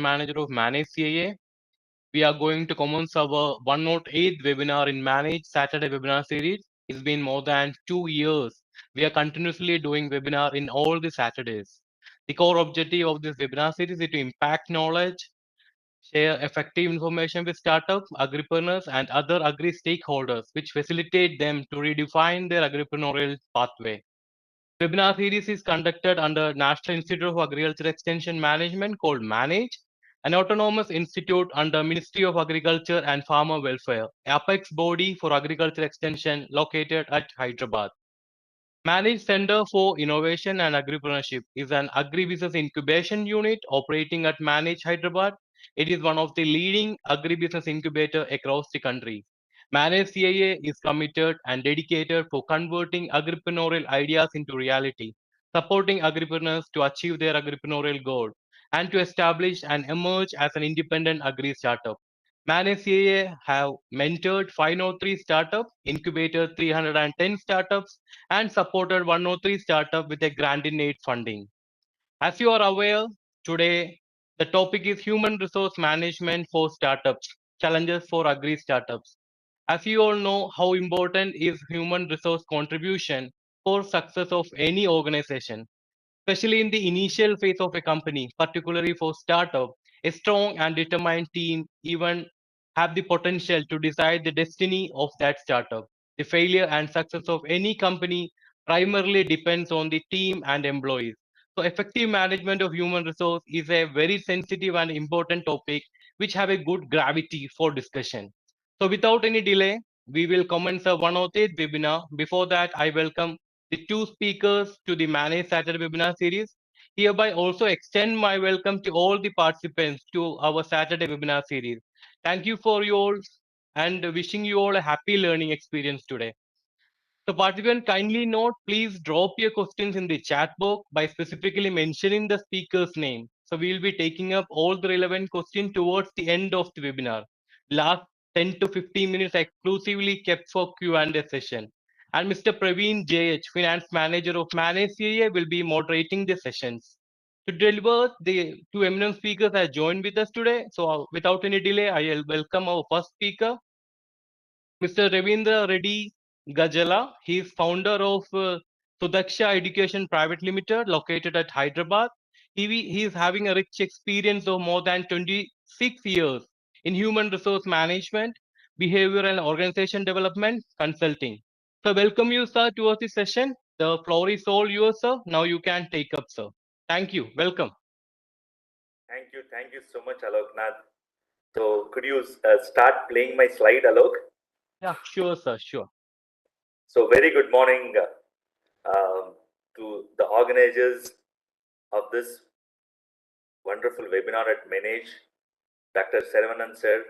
Manager of Manage CAA. We are going to commence our 108th webinar in Manage Saturday webinar series. It's been more than 2 years. We are continuously doing webinar in all the Saturdays. The core objective of this webinar series is to impact knowledge, share effective information with startups, agripreneurs, and other agri stakeholders, which facilitate them to redefine their agripreneurial pathway. Webinar series is conducted under National Institute of Agriculture Extension Management called MANAGE, an autonomous institute under Ministry of Agriculture and Farmer Welfare, apex body for agriculture extension located at Hyderabad. Managed Center for Innovation and Agripreneurship is an agribusiness incubation unit operating at Manage Hyderabad. It is one of the leading agribusiness incubator across the country. Manage CIA is committed and dedicated for converting agripreneurial ideas into reality, supporting agripreneurs to achieve their agripreneurial goal, and to establish and emerge as an independent agri startup. Manage CIA have mentored 503 startups, incubated 310 startups, and supported 103 startups with a grant in aid funding. As you are aware, today the topic is human resource management for startups, challenges for agri startups. As you all know, how important is human resource contribution for success of any organization, especially in the initial phase of a company, particularly for startup. A strong and determined team even have the potential to decide the destiny of that startup. The failure and success of any company primarily depends on the team and employees. So effective management of human resource is a very sensitive and important topic which have a good gravity for discussion. So without any delay, we will commence a 108th webinar. Before that, I welcome the two speakers to the Manage Saturday webinar series. Hereby also extend my welcome to all the participants to our Saturday webinar series. Thank you for you all and wishing you all a happy learning experience today. So participant, kindly note, please drop your questions in the chat box by specifically mentioning the speaker's name. So we will be taking up all the relevant questions towards the end of the webinar. Last 10 to 15 minutes exclusively kept for Q&A session. And Mr. Praveen JH, Finance Manager of Manage CA, will be moderating the sessions. To deliver, the two eminent speakers have joined with us today. So without any delay, I will welcome our first speaker, Mr. Ravindra Reddy Gajala. He is founder of Sudaksha Education Private Limited, located at Hyderabad. He is having a rich experience of more than 26 years in human resource management, behavior and organization development consulting. So welcome you, sir, towards the session. The floor is all yours, sir. Now you can take up, sir. Thank you. Welcome. Thank you so much, Aloknath. So could you start playing my slide, Alok? Yeah, sure, sir, sure. So very good morning to the organizers of this wonderful webinar at Manage, Dr. Saravanan sir,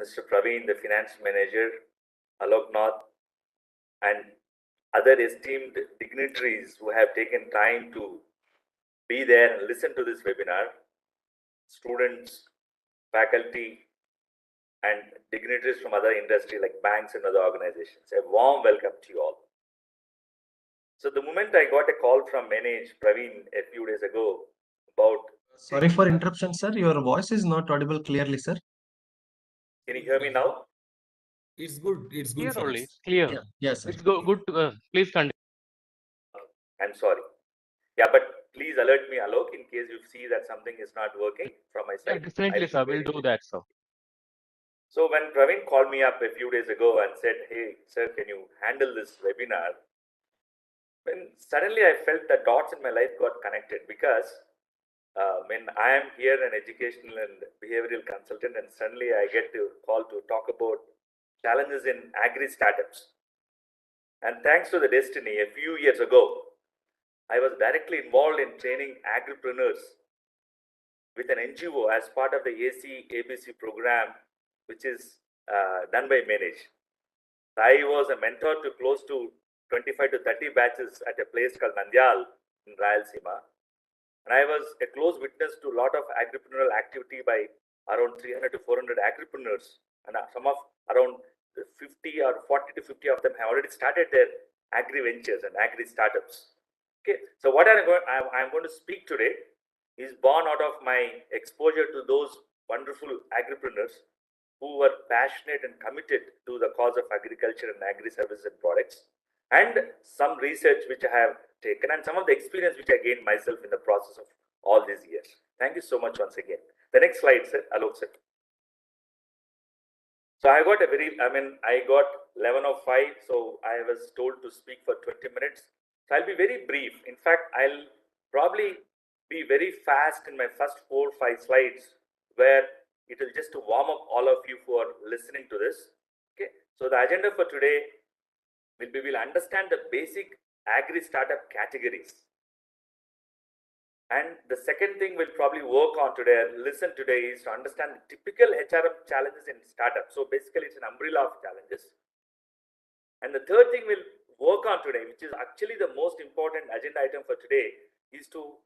Mr. Praveen, the finance manager, Aloknath, and other esteemed dignitaries who have taken time to be there and listen to this webinar, students, faculty, and dignitaries from other industry like banks and other organizations. A warm welcome to you all. So the moment I got a call from Manage, Praveen, a few days ago about... Sorry for interruption, sir. Your voice is not audible clearly, sir. Can you hear me now? It's good. It's good. Clear only. Clear. Yeah, yes, sir. It's good. Please continue. I'm sorry. Yeah, but please alert me, Alok, in case you see that something is not working from my side. Yeah, definitely, sir. We'll do that, sir. So when Praveen called me up a few days ago and said, "Hey, sir, can you handle this webinar?" When suddenly I felt the dots in my life got connected, because when I am here an educational and behavioral consultant, and suddenly I get to call to talk about challenges in agri startups. And thanks to the destiny, a few years ago, I was directly involved in training agripreneurs with an NGO as part of the acabc program, which is done by Manage. I was a mentor to close to 25 to 30 batches at a place called Nandyal in Rayalaseema. And I was a close witness to a lot of agripreneurial activity by around 300 to 400 agripreneurs. And some of around 50 or 40 to 50 of them have already started their agri ventures and agri startups. Okay, so what I'm going to speak today is born out of my exposure to those wonderful agripreneurs who were passionate and committed to the cause of agriculture and agri-services and products, and some research which I have taken and some of the experience which I gained myself in the process of all these years. Thank you so much once again. The next slide, sir. Alok, sir. So I got I got 11:05, so I was told to speak for 20 minutes. So I'll be very brief. In fact, I'll probably be very fast in my first 4 or 5 slides, where it will just to warm up all of you who are listening to this. Okay. So the agenda for today will be, we'll understand the basic agri startup categories. And the second thing we'll probably work on today, listen today, is to understand the typical HRM challenges in startups. So basically, it's an umbrella of challenges. And the third thing we'll work on today, which is actually the most important agenda item for today, is to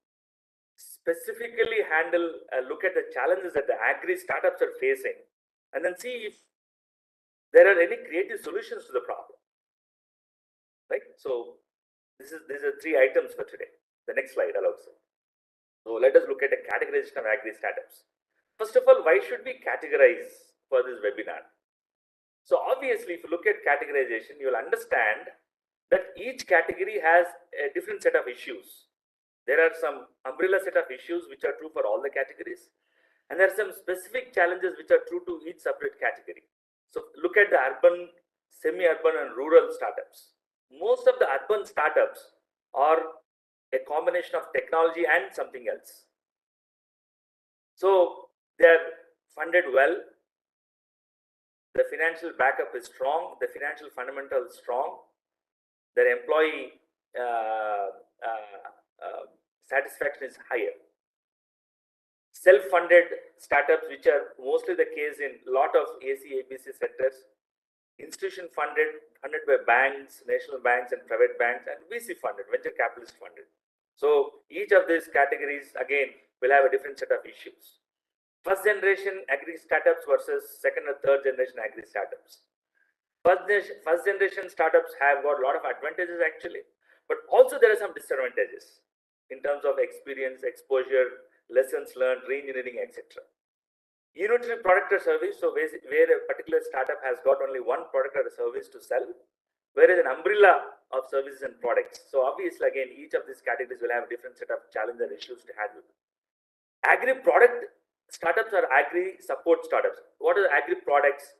specifically look at the challenges that the agri startups are facing, and then see if there are any creative solutions to the problem. Right? So these are 3 items for today. The next slide allows it. So let us look at a categorization of agri startups. First of all, why should we categorize for this webinar? So obviously, if you look at categorization, you will understand that each category has a different set of issues. There are some umbrella set of issues which are true for all the categories, and there are some specific challenges which are true to each separate category. So look at the urban, semi-urban and rural startups. Most of the urban startups are a combination of technology and something else. So they are funded well, the financial backup is strong, the financial fundamentals strong, their employee satisfaction is higher. Self-funded startups, which are mostly the case in a lot of AC/ABC sectors, institution funded by banks, national banks and private banks, and VC funded, venture capitalist funded. So each of these categories again will have a different set of issues. First generation agri startups versus second or third generation agri startups. First generation startups have got a lot of advantages actually, but also there are some disadvantages in terms of experience, exposure, lessons learned, re-engineering, etc. Unitary product or service, so where a particular startup has got only one product or a service to sell, whereas an umbrella of services and products. So obviously, again, each of these categories will have a different set of challenges and issues to handle. Agri product startups are agri support startups. What are agri products?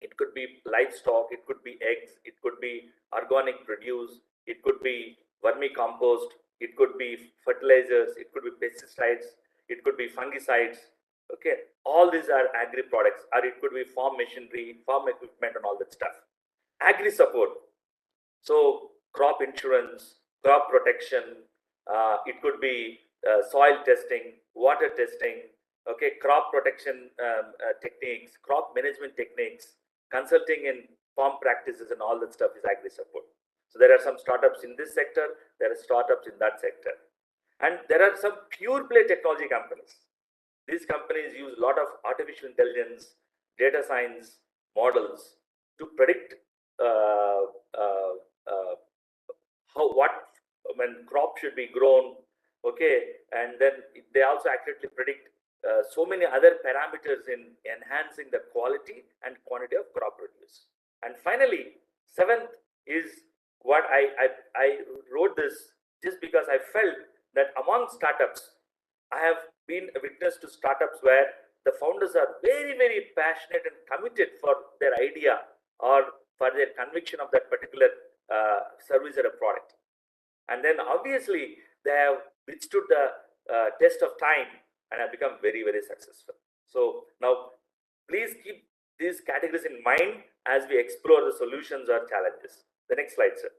It could be livestock, it could be eggs, it could be organic produce, it could be vermicompost, it could be fertilizers, it could be pesticides, it could be fungicides. Okay, all these are agri products, or it could be farm machinery, farm equipment, and all that stuff. Agri support, so crop insurance, crop protection, it could be soil testing, water testing, okay, crop protection techniques, crop management techniques, consulting in farm practices, and all that stuff is agri support. So there are some startups in this sector, there are startups in that sector, and there are some pure play technology companies. These companies use a lot of artificial intelligence, data science models to predict when crop should be grown, okay, and then they also accurately predict so many other parameters in enhancing the quality and quantity of crop produce. And finally, 7th is what I wrote this just because I felt that among startups, I have been a witness to startups where the founders are very, very passionate and committed for their idea or for their conviction of that particular service or a product. And then obviously they have withstood the test of time and have become very, very successful. So now please keep these categories in mind as we explore the solutions or challenges. The next slide, sir.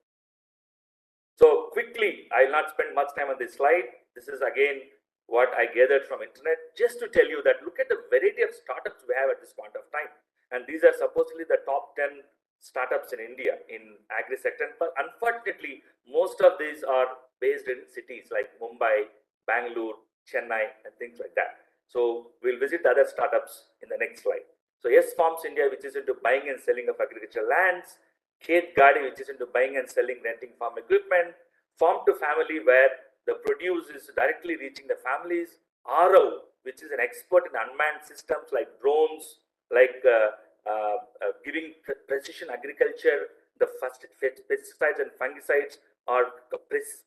So quickly, I will not spend much time on this slide. This is again what I gathered from internet, just to tell you that look at the variety of startups we have at this point of time. And these are supposedly the top 10 startups in India in agri sector. But unfortunately, most of these are based in cities like Mumbai, Bangalore, Chennai, and things like that. So we'll visit the other startups in the next slide. So Yes Farms India, which is into buying and selling of agricultural lands. Khet Gadi, which is into buying and selling, renting farm equipment. Farm to Family, where the produce is directly reaching the families. RO, which is an expert in unmanned systems like drones, like giving precision agriculture, the first pesticides and fungicides are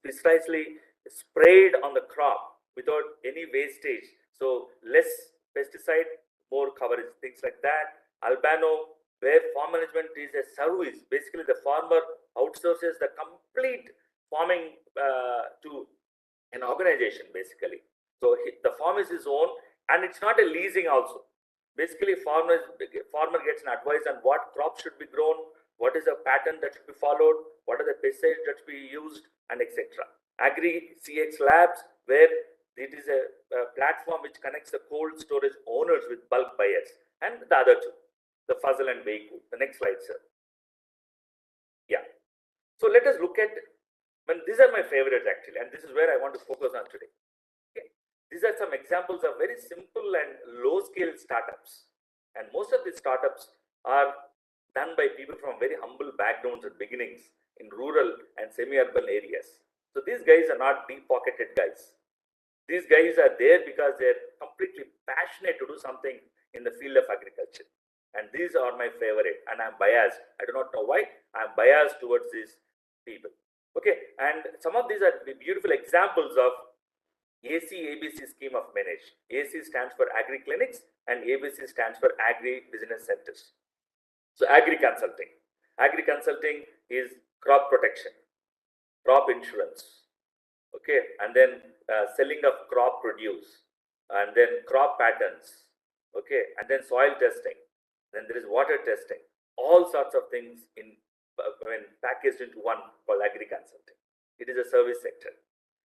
precisely sprayed on the crop without any wastage. So less pesticide, more coverage, things like that. Albano, where farm management is a service. Basically, the farmer outsources the complete farming to an organization, basically. So the farm is his own, and it's not a leasing also. Basically, farmer gets an advice on what crops should be grown, what is the pattern that should be followed, what are the pesticides that should be used, and etc. Agri CX Labs, where it is a platform which connects the cold storage owners with bulk buyers, and the other two, the fuzzle and vehicle. The next slide, sir. Yeah. So let us look at, these are my favorites actually, and this is where I want to focus on today. Okay. These are some examples of very simple and low scale startups. And most of these startups are done by people from very humble backgrounds and beginnings in rural and semi-urban areas. So these guys are not deep-pocketed guys. These guys are there because they're completely passionate to do something in the field of agriculture. And these are my favorite, and I'm biased. I do not know why. I'm biased towards these people. Okay, and some of these are beautiful examples of ACABC scheme of manage. AC stands for Agri Clinics and ABC stands for Agribusiness Centers. So Agri Consulting. Agri Consulting is crop protection, crop insurance, okay, and then selling of crop produce, and then crop patterns, okay, and then soil testing. Then there is water testing. All sorts of things in packaged into one called Agri Consulting. It is a service sector.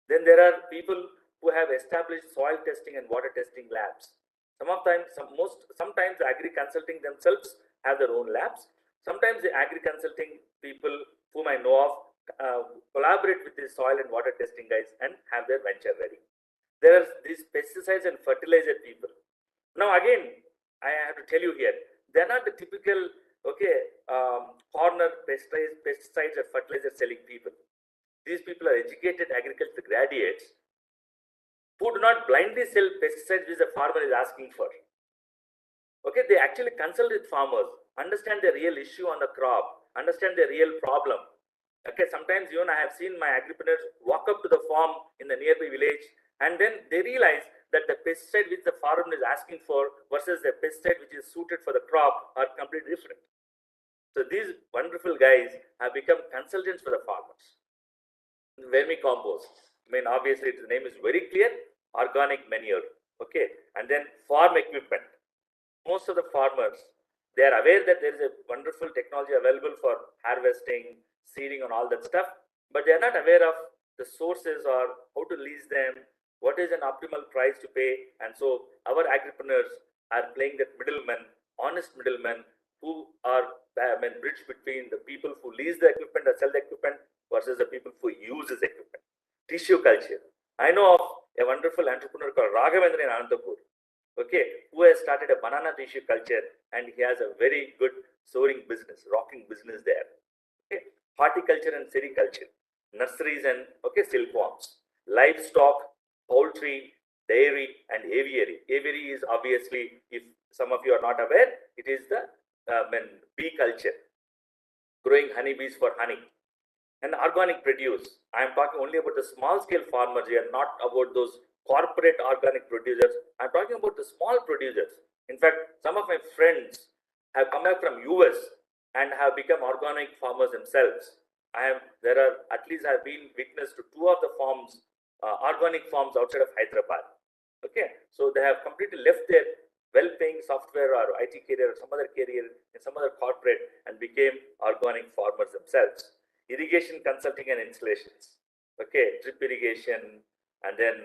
Then there are people who have established soil testing and water testing labs. Sometimes the Agri Consulting themselves have their own labs. Sometimes the Agri Consulting people whom I know of collaborate with the soil and water testing guys and have their venture ready. There are these pesticides and fertilizer people. Now again, I have to tell you here, they're not the typical corner pesticides or fertilizer selling people. These people are educated agriculture graduates who do not blindly sell pesticides which the farmer is asking for. Okay, they actually consult with farmers, understand the real issue on the crop, understand the real problem. Okay, sometimes even I have seen my agripreneurs walk up to the farm in the nearby village, and then they realize that the pesticide which the farmer is asking for versus the pesticide which is suited for the crop are completely different. So these wonderful guys have become consultants for the farmers. Vermicompost. Obviously the name is very clear. Organic manure. Okay, and then farm equipment. Most of the farmers, they are aware that there is a wonderful technology available for harvesting, seeding, and all that stuff, but they are not aware of the sources or how to lease them, what is an optimal price to pay. And so our agripreneurs are playing that middleman, honest middleman, who are bridge between the people who lease the equipment or sell the equipment versus the people who use this equipment. Tissue culture. I know of a wonderful entrepreneur called Raghavendra in Anantapur, okay, who has started a banana tissue culture, and he has a very good soaring business, rocking business there. Okay, horticulture and sericulture, nurseries and silkworms, livestock, poultry, dairy, and aviary. Aviary is obviously, if some of you are not aware, it is the bee culture, growing honeybees for honey. And organic produce. I am talking only about the small scale farmers here, not about those corporate organic producers. I'm talking about the small producers. In fact, some of my friends have come back from US and have become organic farmers themselves. I've been witness to two of the farms, organic farms outside of Hyderabad. Okay, so they have completely left their well-paying software or IT career or some other career in some other corporate and became organic farmers themselves. Irrigation consulting and installations, okay, drip irrigation, and then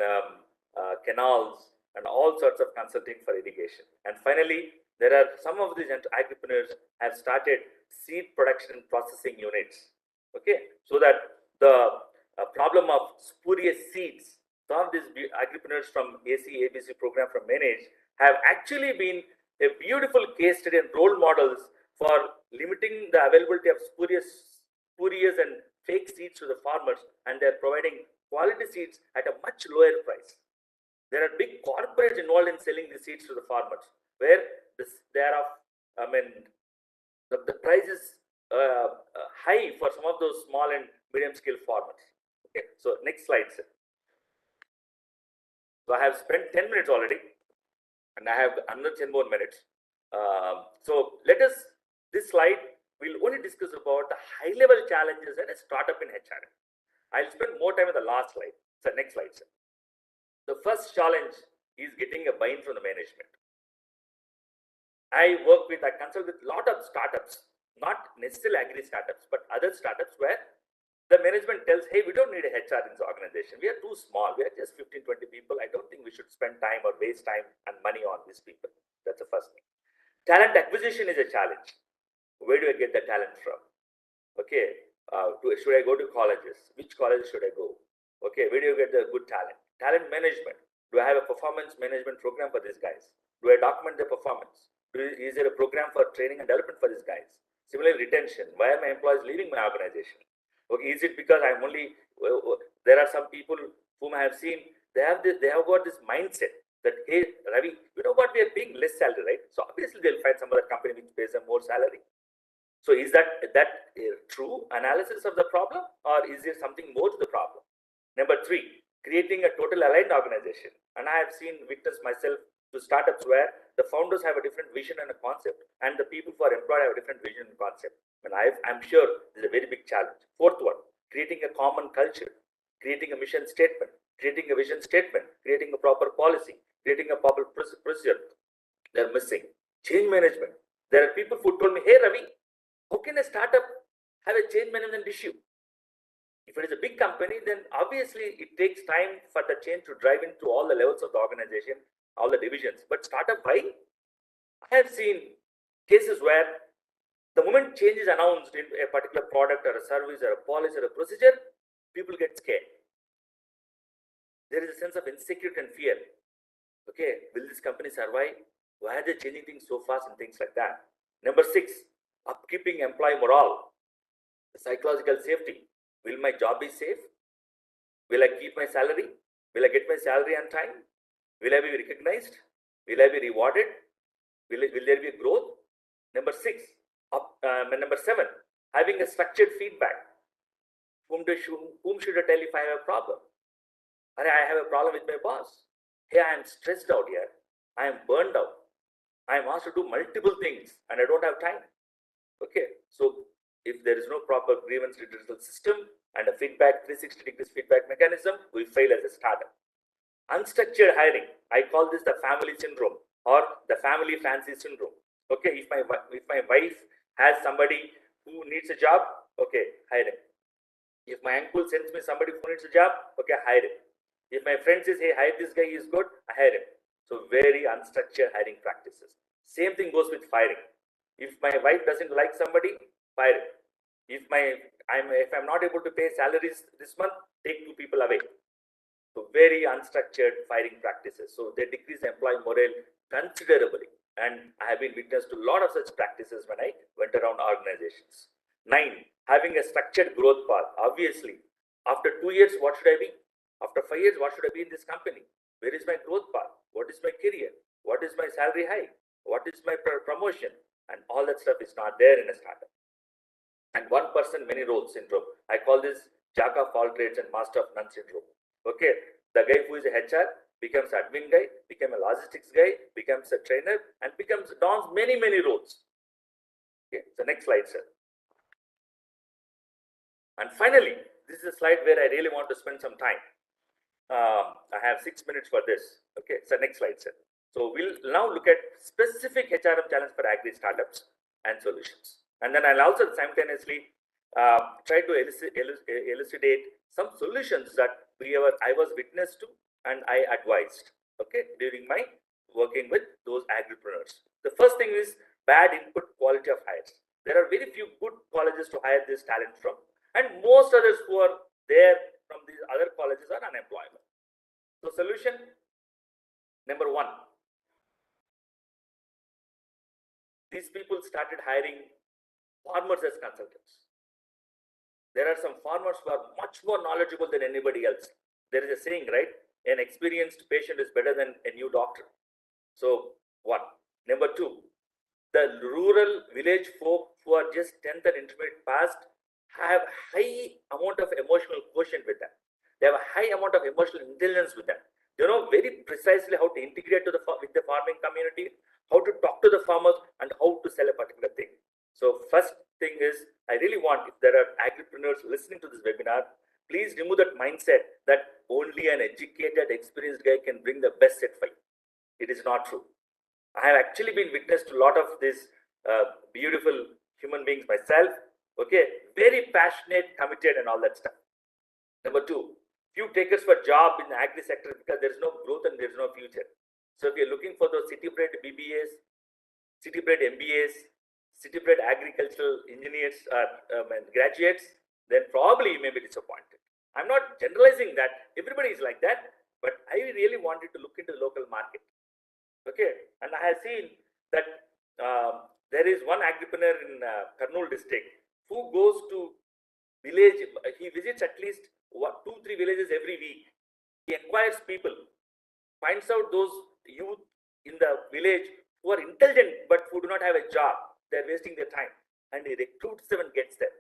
canals, and all sorts of consulting for irrigation. And finally, there are some of these agripreneurs have started seed production and processing units, okay, so that the problem of spurious seeds, some of these agripreneurs from ACABC program from Manage have actually been a beautiful case study and role models for limiting the availability of spurious and fake seeds to the farmers, and they're providing quality seeds at a much lower price. There are big corporates involved in selling the seeds to the farmers, where the price is high for some of those small and medium scale farmers. Okay, so next slide, sir. So I have spent 10 minutes already, and I have another 10 more minutes. So this slide will only discuss about the high level challenges at a startup in HRM. I'll spend more time in the last slide. So next slide, sir. The first challenge is getting a buy-in from the management. I consult with a lot of startups, not necessarily agri startups, but other startups where the management tells, hey, we don't need a HR in this organization. We are too small. We are just 15, 20 people. I don't think we should spend time or waste time and money on these people. That's the first thing. Talent acquisition is a challenge. Where do I get the talent from? Okay, should I go to colleges? Which colleges should I go? Okay, where do you get the good talent? Talent management. Do I have a performance management program for these guys? Do I document their performance? Is there a program for training and development for these guys? Similarly, retention. Why are my employees leaving my organization? Okay, is it because I'm only? There are some people whom I have seen. They have got this mindset that, hey, Ravi, you know what? We are paying less salary, right? So obviously they'll find some other company which pays them more salary. So is that a true analysis of the problem, or is there something more to the problem? Number 3, creating a total aligned organization. And I have witnessed myself to startups where the founders have a different vision and a concept, and the people who are employed have a different vision and concept. And I'm sure this is a very big challenge. 4th one, creating a common culture, creating a mission statement, creating a vision statement, creating a proper policy, creating a proper procedure. They're missing. Change management. There are people who told me, hey, Ravi, how can a startup have a change management issue? If it is a big company, then obviously it takes time for the change to drive into all the levels of the organization, all the divisions. But startup, why? I have seen cases where the moment change is announced in a particular product or a service or a policy or a procedure, people get scared. There is a sense of insecurity and fear. Okay, will this company survive? Why are they changing things so fast and things like that? Number 6, upkeeping employee morale, psychological safety. Will my job be safe? Will I keep my salary? Will I get my salary on time? Will I be recognized? Will I be rewarded? Will there be growth? Number 7, having a structured feedback. Whom should I tell if I have a problem? Or I have a problem with my boss. Hey, I am stressed out here. I am burned out. I am asked to do multiple things and I don't have time. Okay, so if there is no proper grievance redressal system and a 360 degrees feedback mechanism, we fail as a startup. Unstructured hiring, I call this the family syndrome or the family fancy syndrome. Okay, if my wife has somebody who needs a job, okay, hire him. If my uncle sends me somebody who needs a job, okay, hire him. If my friend says, hey, hire this guy, he is good, I hire him. So very unstructured hiring practices. Same thing goes with firing. If my wife doesn't like somebody, fire him. If I'm not able to pay salaries this month, take 2 people away. So very unstructured firing practices. So they decrease employee morale considerably. And I have been witness to a lot of such practices when I went around organizations. 9, having a structured growth path. Obviously, after 2 years, what should I be? After 5 years, what should I be in this company? Where is my growth path? What is my career? What is my salary hike? What is my promotion? And all that stuff is not there in a startup. And 1 person, many roles syndrome. I call this jack of all trades and master of none syndrome. Okay, the guy who is a HR becomes admin guy, becomes a logistics guy, becomes a trainer, and dons many roles. Okay, so next slide, sir. And finally, this is a slide where I really want to spend some time. I have 6 minutes for this. Okay, so next slide, sir. So we'll now look at specific HRM challenge for agri startups and solutions. And then I'll also simultaneously try to elucidate some solutions that I was witness to and I advised, okay, during my working with those agripreneurs. The first thing is bad input quality of hires. There are very few good colleges to hire this talent from, and most others who are there from these other colleges are unemployable. So solution number 1, these people started hiring farmers as consultants. there are some farmers who are much more knowledgeable than anybody else. There is a saying, right? An experienced patient is better than a new doctor. So, one. Number two, the rural village folk who are just 10th and intermediate passed have high amount of emotional quotient with them. They have a high amount of emotional intelligence with them. They know very precisely how to integrate with the farming community, how to talk to the farmers, and how to sell a particular thing. So first thing is, I really want, if there are agripreneurs listening to this webinar, please remove that mindset that only an educated, experienced guy can bring the best set for you. It is not true. I have actually been witness to a lot of these beautiful human beings myself. Okay, very passionate, committed, and all that stuff. Number two, few takers for job in the agri sector because there is no growth and there is no future. So if you're looking for those city-bred BBAs, city-bred MBAs, city-bred agricultural engineers and graduates, then probably you may be disappointed. I'm not generalizing that everybody is like that, but I really wanted to look into the local market. Okay, and I have seen that there is one agripreneur in Kurnool district who goes to village. He visits at least 2-3 villages every week. He acquires people, finds out those youth in the village who are intelligent but who do not have a job. They're wasting their time, and he recruits them and gets them.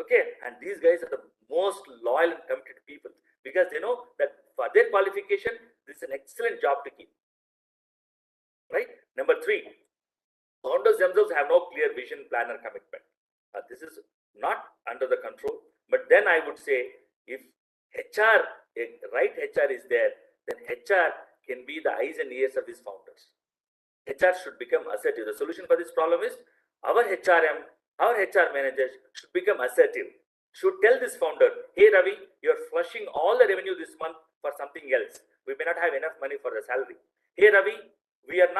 Okay, and these guys are the most loyal and committed people because they know that for their qualification, this is an excellent job to keep. Right? Number three, founders themselves have no clear vision, plan, or commitment. This is not under the control. But then I would say, if HR, a right HR is there, then HR can be the eyes and ears of these founders. HR should become assertive. The solution for this problem is our HRM, our HR managers should become assertive. Should tell this founder, hey Ravi, you're flushing all the revenue this month for something else. We may not have enough money for the salary. Hey Ravi, we have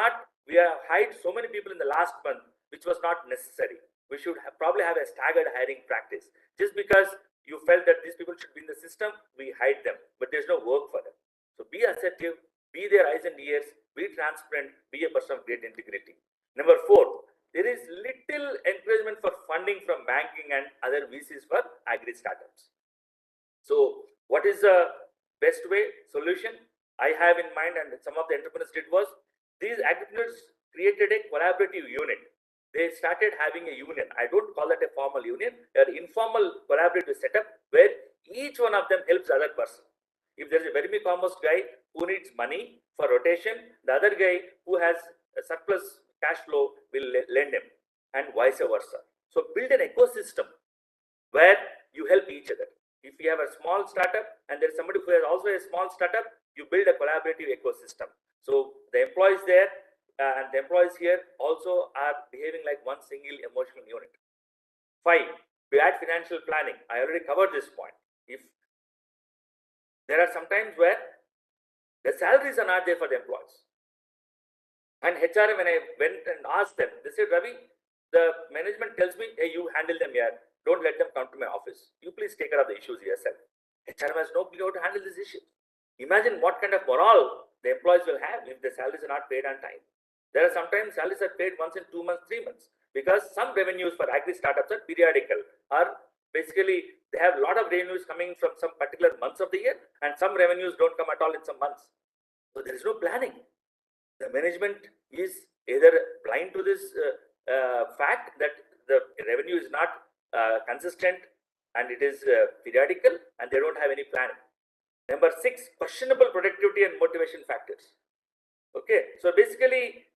hired so many people in the last month, which was not necessary. We should probably have a staggered hiring practice. Just because you felt that these people should be in the system, we hired them, but there's no work for them. So be assertive, be their eyes and ears, be transparent, be a person of great integrity. Number four, there is little encouragement for funding from banking and other VCs for agri startups. So what is the best solution I have in mind, and some of the entrepreneurs did, was these agripreneurs created a collaborative unit. They started having a union. I don't call that a formal union, an informal collaborative setup where each one of them helps the other person. If there's a vermicompost guy who needs money for rotation, the other guy who has a surplus cash flow will lend him, and vice versa. So build an ecosystem where you help each other. If you have a small startup and there's somebody who has also a small startup, you build a collaborative ecosystem. So the employees there and the employees here also are behaving like one single emotional unit. 5, we add financial planning. I already covered this point. If there are some times where the salaries are not there for the employees, and HR, when I went and asked them, they said, Ravi, the management tells me, hey, you handle them here. Don't let them come to my office. You please take care of the issues yourself. HR has no clue how to handle these issues. Imagine what kind of morale the employees will have if the salaries are not paid on time. There are sometimes salaries are paid once in 2 months, 3 months, because some revenues for agri startups are periodical, or basically they have a lot of revenues coming from some particular months of the year, and some revenues don't come at all in some months. So there is no planning. The management is either blind to this fact that the revenue is not consistent and it is periodical, and they don't have any planning. Number 6, questionable productivity and motivation factors. Okay, so basically,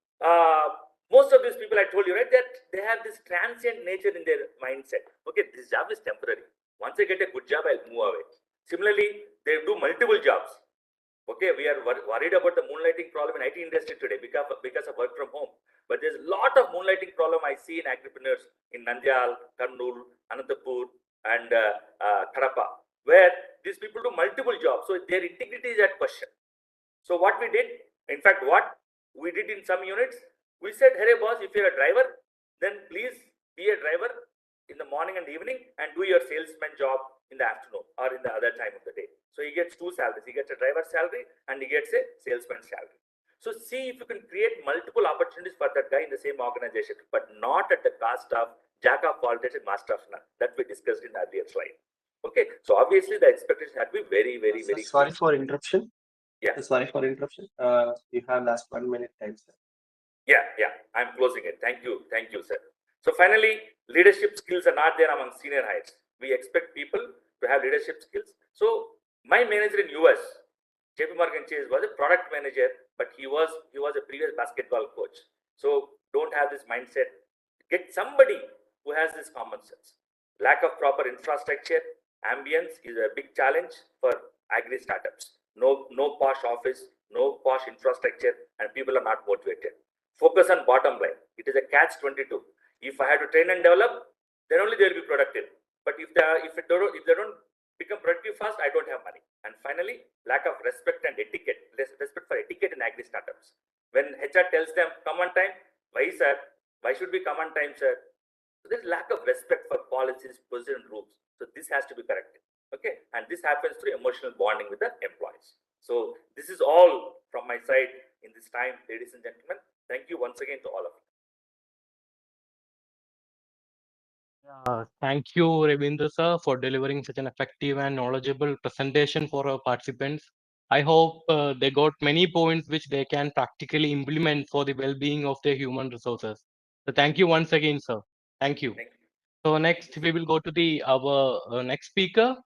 most of these people I told you, right, that they have this transient nature in their mindset. Okay, this job is temporary. Once I get a good job, I'll move away. Similarly, they do multiple jobs. Okay, we are worried about the moonlighting problem in IT industry today because of work from home. But there's a lot of moonlighting problem I see in agripreneurs in Nandyal, Kurnool, Anantapur, and Kadapa, where these people do multiple jobs. So their integrity is at question. So what we did, in fact, what we did in some units, we said, hey boss, if you're a driver, then please be a driver in the morning and evening and do your salesman job in the afternoon or in the other time of the day. So he gets 2 salaries. He gets a driver's salary and he gets a salesman's salary. So see if you can create multiple opportunities for that guy in the same organization, but not at the cost of jack of all trades and master of none that we discussed in the earlier slide. Okay, so obviously the expectation had to be very, very, very. Sorry for interruption. Yeah. Sorry for interruption. You have last 1 minute time, sir. Yeah, I'm closing it. Thank you, sir. So finally, leadership skills are not there among senior hires. We expect people to have leadership skills. So my manager in US, JP Morgan Chase, was a product manager, but he was a previous basketball coach. So don't have this mindset. Get somebody who has this common sense. Lack of proper infrastructure, ambience is a big challenge for agri startups. No posh office, no posh infrastructure, and people are not motivated. Focus on bottom line. It is a catch-22. If I have to train and develop, then only they will be productive. But if they don't become productive fast, I don't have money. And finally, lack of respect and etiquette. Respect for etiquette in agri startups. When HR tells them come on time, why sir? Why should we come on time, sir? So there's lack of respect for policies, procedures, and rules. So this has to be corrected. Okay, and this happens through emotional bonding with the employees. So this is all from my side in this time, ladies and gentlemen. Thank you once again to all of you. Thank you, Ravindra sir, for delivering such an effective and knowledgeable presentation for our participants. I hope they got many points which they can practically implement for the well-being of their human resources. So thank you once again, sir. Thank you. Thank you. So next we will go to our next speaker,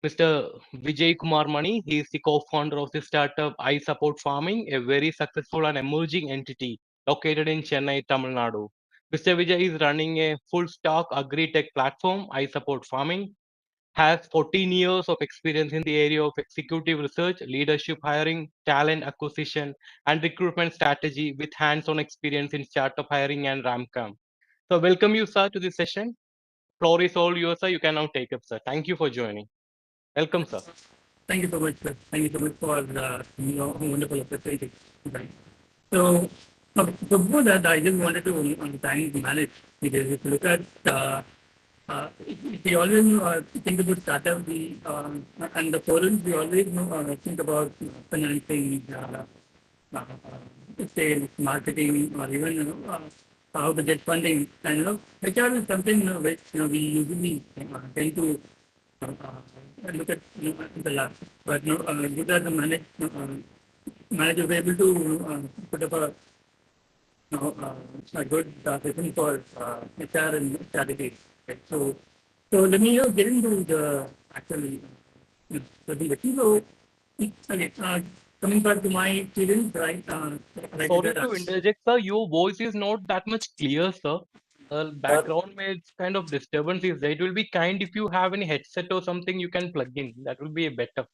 Mr. Vijay Kumar Mani. He is the co-founder of the startup I Support Farming, a very successful and emerging entity located in Chennai, Tamil Nadu. Mr. Vijay is running a full-stack agri-tech platform, I Support Farming, has 14 years of experience in the area of executive research, leadership hiring, talent acquisition, and recruitment strategy with hands-on experience in startup hiring and Ramcam. So welcome you, sir, to this session. Floor is all yours, sir. You can now take up, sir. Thank you for joining. Welcome, sir. Thank you so much, sir. Thank you so much for wonderful opportunity. Right. So, before that, I just wanted to thank the manage because if you look at we always think about startup, and the forums we always think about financing, sales, marketing, or even how to get funding. And HR is something which we usually tend to look at the lab, but good as a manager is able to put up a good vision for HR and strategy. Right? So let me get into the actually the so okay, coming back to my experience, right? Sorry to interject, sir. Your voice is not that much clear, sir. Background makes kind of disturbance is there. It will be kind if you have any headset or something you can plug in. That will be better.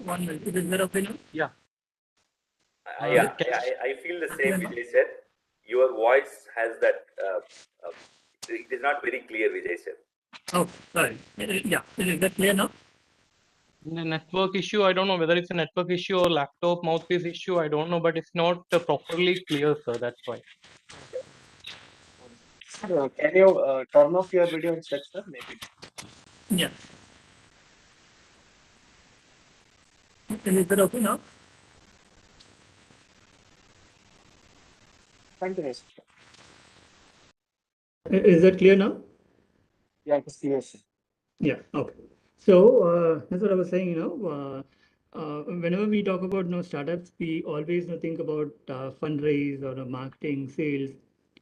1 minute. Is that okay now? Yeah. I feel the same, Vijay sir. Your voice has that, it is not very clear, Vijay sir. Oh, sorry. Yeah, is that clear now? The network issue, I don't know whether it's a network issue or laptop mouthpiece issue. I don't know, but it's not properly clear, sir. That's why. Sir, can you turn off your video and check, sir? Maybe. Yeah. Is that okay now? Continue, sir. Is that clear now? Yeah, it's clear, sir. Yeah, okay. So that's what I was saying, whenever we talk about startups, we always think about fundraise or marketing, sales,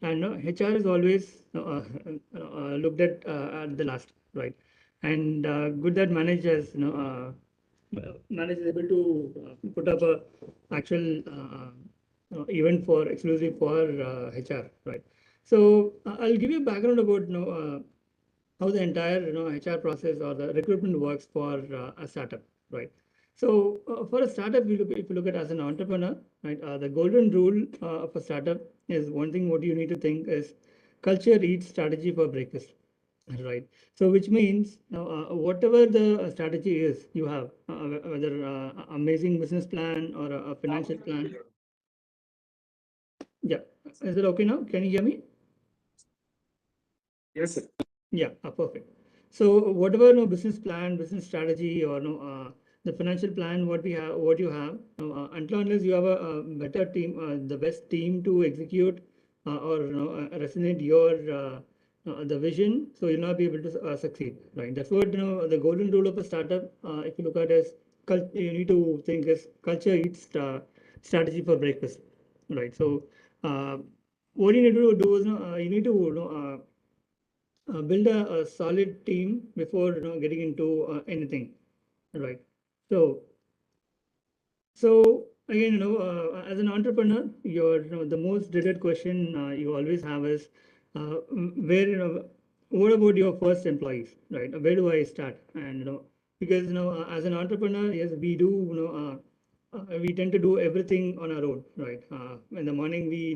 and HR is always looked at the last, right? And good that managers, manage is able to put up a actual event for exclusive for HR, right? So I'll give you a background about how the entire HR process or the recruitment works for a startup, right? So for a startup, if you look at as an entrepreneur, right, the golden rule of a startup is one thing. What you need to think is culture eats strategy for breakfast, right? So which means whatever the strategy is you have, whether amazing business plan or a financial plan. Yeah, is it okay now? Can you hear me? Yes, sir. Yeah, perfect. So whatever business plan, business strategy, or the financial plan, what you have, until unless you have a better team, the best team to execute or resonate your the vision, so you'll not be able to succeed, right? That's what, the golden rule of a startup, if you look at as you need to think as culture eats strategy for breakfast, right? So what you need to do is, you need to build a solid team before getting into anything, right? So again, as an entrepreneur, the most dreaded question you always have is, where, what about your first employees, right? Where do I start? And because as an entrepreneur, yes, we do, we tend to do everything on our own, right? In the morning, we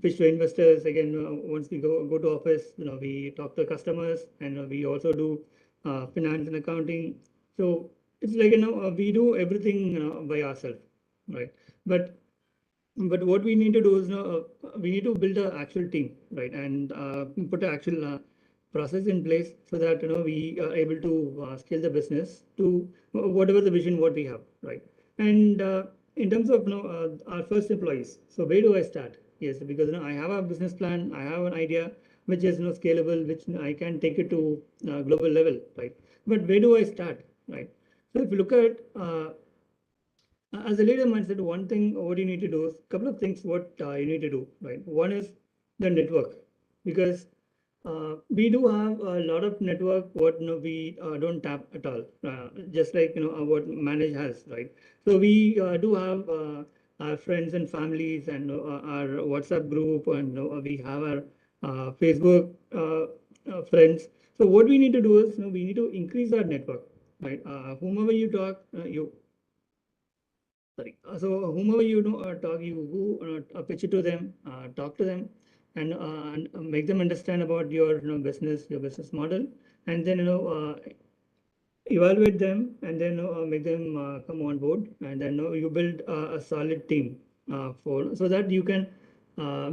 pitch to investors. Again, once we go to office, we talk to customers, and we also do finance and accounting. So it's like, we do everything by ourselves, right? But what we need to do is, we need to build an actual team, right? And put an actual process in place so that we are able to scale the business to whatever the vision what we have, right? And in terms of our first employees, so where do I start? Yes, because I have a business plan, I have an idea which is scalable, which I can take it to global level, right? But where do I start, right? So if you look at as a leader mindset, one thing what you need to do is a couple of things what you need to do, right? One is the network, because we do have a lot of network what we don't tap at all, just like what Manage has, right? So we do have our friends and families and our WhatsApp group, and we have our Facebook friends. So what we need to do is we need to increase our network, right? Whomever you talk, so whomever talk, you go pitch it to them, talk to them, and make them understand about your business, your business model, and then evaluate them, and then make them come on board, and then you build a solid team for so that you can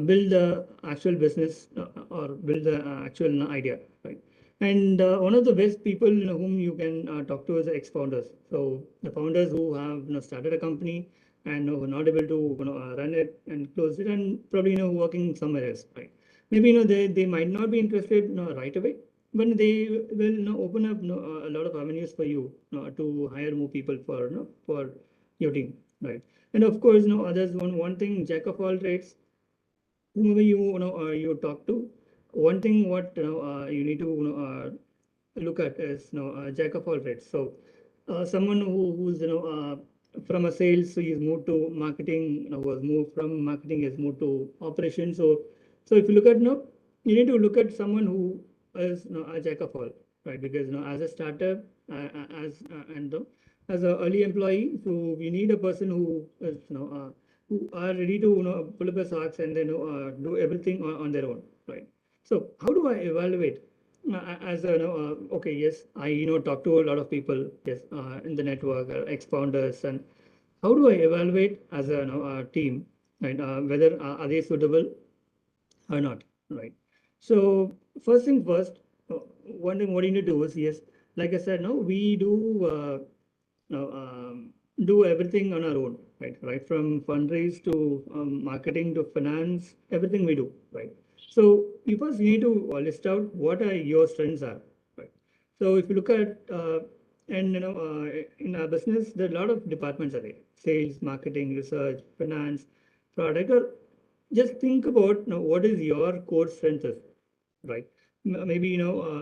build the actual business or build the actual idea, right? And one of the best people whom you can talk to is ex-founders. So the founders who have started a company and were not able to run it and close it, and probably working somewhere else, right? Maybe they might not be interested right away, but they will open up a lot of avenues for you to hire more people for your team, right? And of course, others one thing, jack of all trades, whomever you talk to, one thing what you need to look at is jack of all trades. So someone who's from a sales, so he's moved to marketing, was moved from marketing, has moved to operations. So if you look at you need to look at someone who is a jack of all, right? Because as a startup, as and as an early employee, so we need a person who is who are ready to pull up their socks and then do everything on their own, right? So how do I evaluate as a okay, yes, I talk to a lot of people, yes, in the network, ex-founders, and how do I evaluate as a team, right? Whether are they suitable or not, right? So first thing first, one thing what you need to do is, yes, like I said, no, we do everything on our own, right? Right from fundraise to marketing to finance, everything we do, right? So you first need to list out what are your strengths are, right? So if you look at and in our business, there are a lot of departments are there: sales, marketing, research, finance, product. Or just think about what is your core strength is, right? Maybe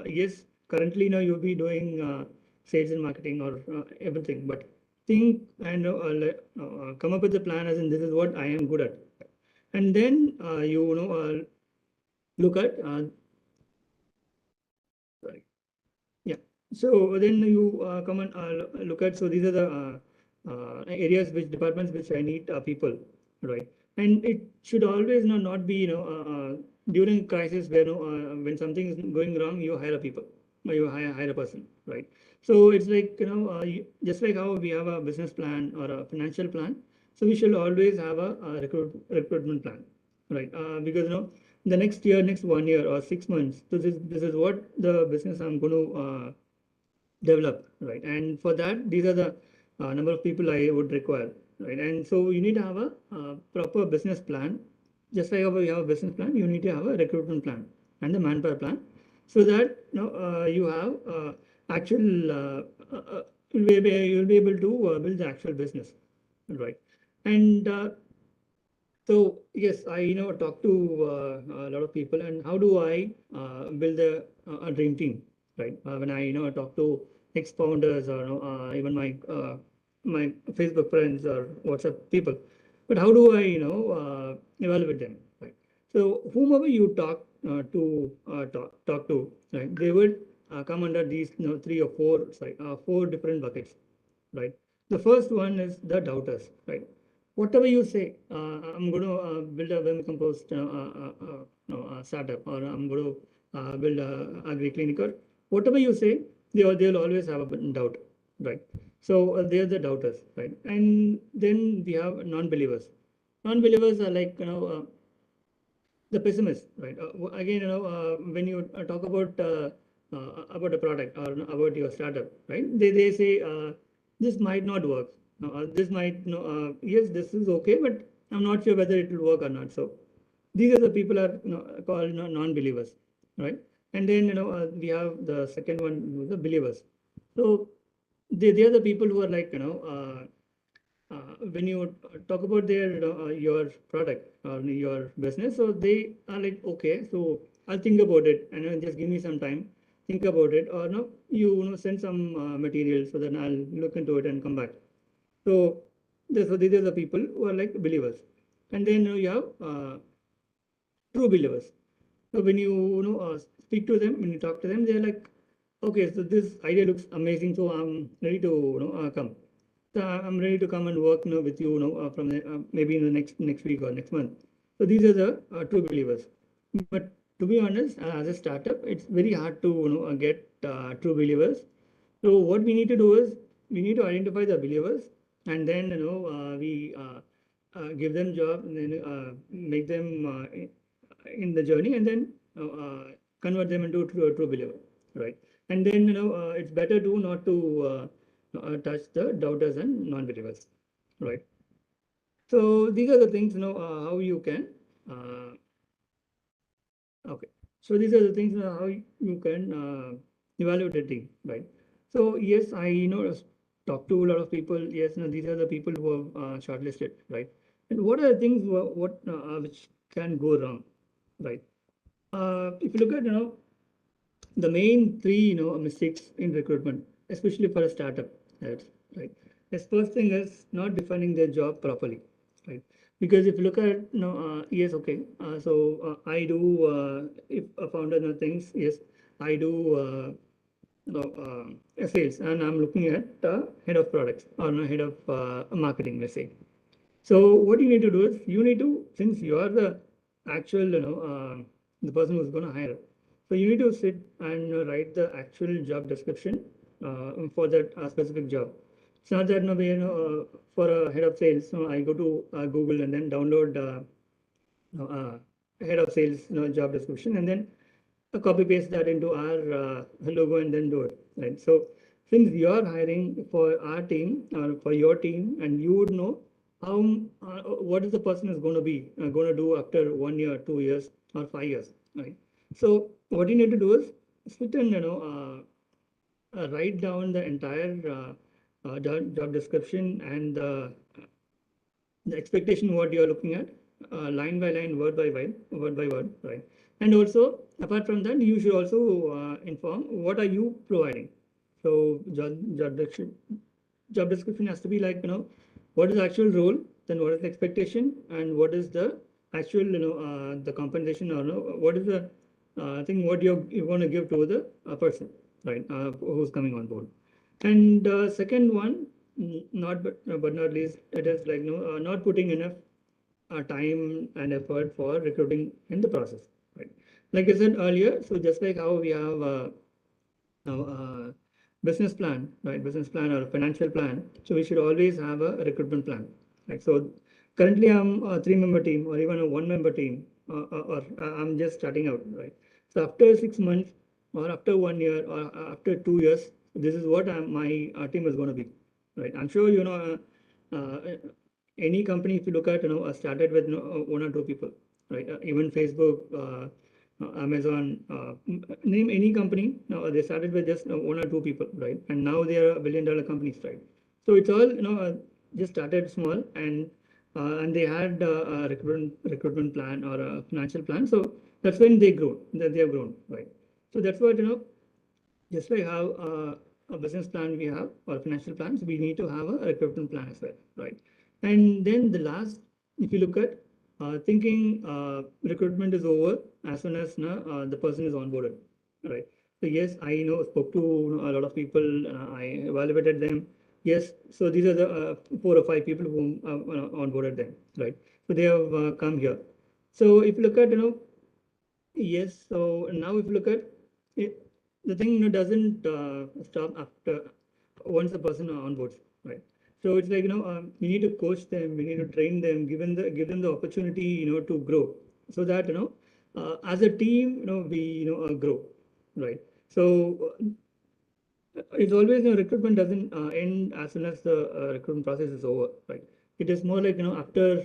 yes, currently you'll be doing sales and marketing or everything, but think and come up with a plan as in this is what I am good at, and then look at sorry, yeah. So then you come and look at, so these are the areas, which departments which I need people, right? And it should always not be during crisis where when something is going wrong, you hire a people or you hire a person, right? So it's like just like how we have a business plan or a financial plan, so we should always have a recruitment plan, right? Because the next year, next 1 year or 6 months, so this is what the business I'm going to develop, right? And for that, these are the number of people I would require, right? And so you need to have a proper business plan. Just like how we have a business plan, you need to have a recruitment plan, and the manpower plan, so that you have actual you'll be able to build the actual business, right? And so yes, I talk to a lot of people, and how do I build a dream team, right? When I talk to ex-founders or even my Facebook friends or WhatsApp people, but how do I evaluate them, right? So whomever you talk to, right, they would come under these three or four, sorry, four different buckets, right? The first one is the doubters, right? Whatever you say, I'm going to build a vermicompost startup, or I'm going to build a agri clinic, or whatever you say, they'll always have a doubt, right? So they're the doubters, right? And then we have non-believers. Non-believers are like the pessimist, right? Again, when you talk about a product or about your startup, right? They say this might not work. This might, yes, this is okay, but I'm not sure whether it will work or not. So these are the people are called non-believers, right? And then we have the second one, the believers. So they are the people who are like when you talk about your product or your business, so they are like, okay, so I'll think about it, and just give me some time, think about it, or no, send some material so then I'll look into it and come back. So these are the people who are like believers, and then you have true believers. So when you speak to them, when you talk to them, they're like, okay, so this idea looks amazing, so I'm ready to come. So I'm ready to come and work with you, from maybe in the next week or next month. So these are the true believers. But to be honest, as a startup, it's very hard to get true believers. So what we need to do is we need to identify the believers, and then we give them job, and then make them in the journey, and then convert them into a true believer, right? And then it's better to not to touch the doubters and non-believers, right? So these are the things how you can okay. So these are the things how you can evaluate a team, right? So yes, I talk to a lot of people. Yes, these are the people who are shortlisted, right? And what are the things what which can go wrong, right? If you look at the main three mistakes in recruitment, especially for a startup, right? The first thing is not defining their job properly, right? Because if you look at yes, okay, so I do if a founder thinks, yes, I do sales, and I'm looking at head of products or head of marketing, let's say. So what you need to do is you need to, since you are the actual, the person who's going to hire, so you need to sit and write the actual job description for that specific job. It's not that for a head of sales, so I go to Google and then download head of sales job description, and then copy paste that into our logo and then do it, right? So since you're hiring for our team or for your team, and you would know how what is the person is going to be going to do after 1 year, 2 years, or 5 years, right? So what you need to do is sit and write down the entire job description and the expectation what you're looking at, line by line, word by word, right? And also, apart from that, you should also inform what are you providing. So job description has to be like, what is the actual role, then what is the expectation, and what is the actual, the compensation, or what is the thing what you're going to give to the person, right, who's coming on board. And second one, not but not least, it is like not putting enough time and effort for recruiting in the process, right? Like I said earlier, so just like how we have business plan, right? Business plan or a financial plan. So we should always have a recruitment plan, right? So currently I'm a 3-member team or even a 1-member team, or I'm just starting out, right? So after 6 months or after 1 year or after 2 years, this is what my team is going to be, right? I'm sure any company, if you look at started with 1 or 2 people, right? Even Facebook Amazon, name any company. They started with just 1 or 2 people, right? And now they are $1 billion companies, right? So it's all just started small, and they had a recruitment plan or a financial plan. So that's when they grow. That they have grown, right? So that's what just like how a business plan we have or financial plans, we need to have a recruitment plan as well, right? And then the last, if you look at thinking recruitment is over as soon as the person is onboarded, right? So yes, I spoke to a lot of people, I evaluated them. Yes, so these are the 4 or 5 people who onboarded them, right? So they have come here. So if you look at yes, so now if you look at it, the thing doesn't stop after once the person onboards, right? So it's like we need to coach them, we need to train them, give them the opportunity to grow, so that as a team we grow, right? So it's always recruitment doesn't end as soon as the recruitment process is over, right? It is more like after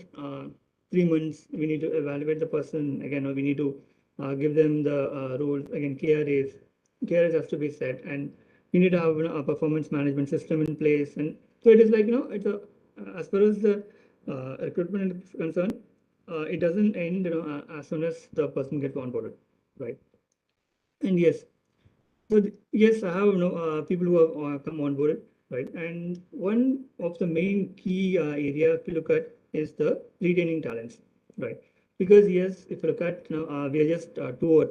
3 months we need to evaluate the person again, or we need to give them the rules again. KRAs has to be set, and we need to have a performance management system in place. And so it is like it's a as far as the recruitment is concerned, it doesn't end as soon as the person gets onboarded, right? And yes, so yes, I have people who have come on board, right? And one of the main key area to look at is the retaining talents, right? Because yes, if you look at we are just two or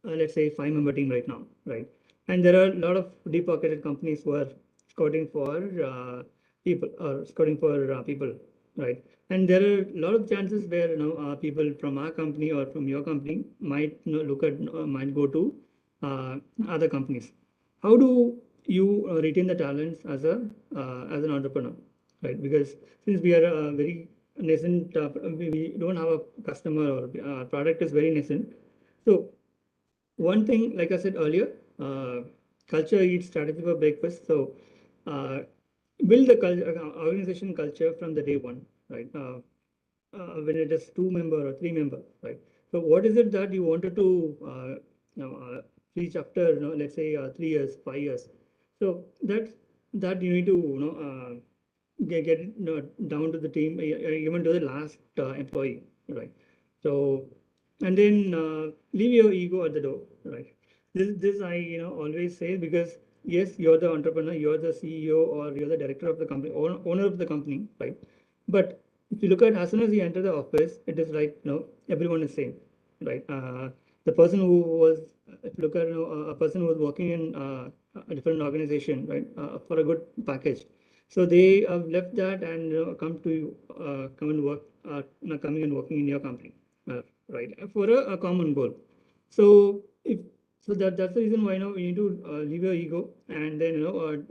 let's say 5-member team right now, right? And there are a lot of deep-pocketed companies who are scouting for people or scouting for people, right? And there are a lot of chances where people from our company or from your company might look at might go to other companies. How do you retain the talents as an entrepreneur, right? Because since we are a very nascent, we don't have a customer, or our product is very nascent. So one thing, like I said earlier, culture eats strategy for breakfast. So build the organization culture from the day one, right? When it is 2-member or 3-member, right? So what is it that you wanted to reach after, let's say 3 years, 5 years? So that you need to get it down to the team, even to the last employee, right? So and then leave your ego at the door, right? This I always say, because yes, you're the entrepreneur, you're the CEO, or you're the director of the company, owner of the company, right? But if you look at, as soon as you enter the office, it is like everyone is same, right? The person who was, if you look at a person who was working in a different organization, right, for a good package, so they have left that and come and work, coming and working in your company, right, for a common goal. So if so that's the reason why we need to leave your ego, and then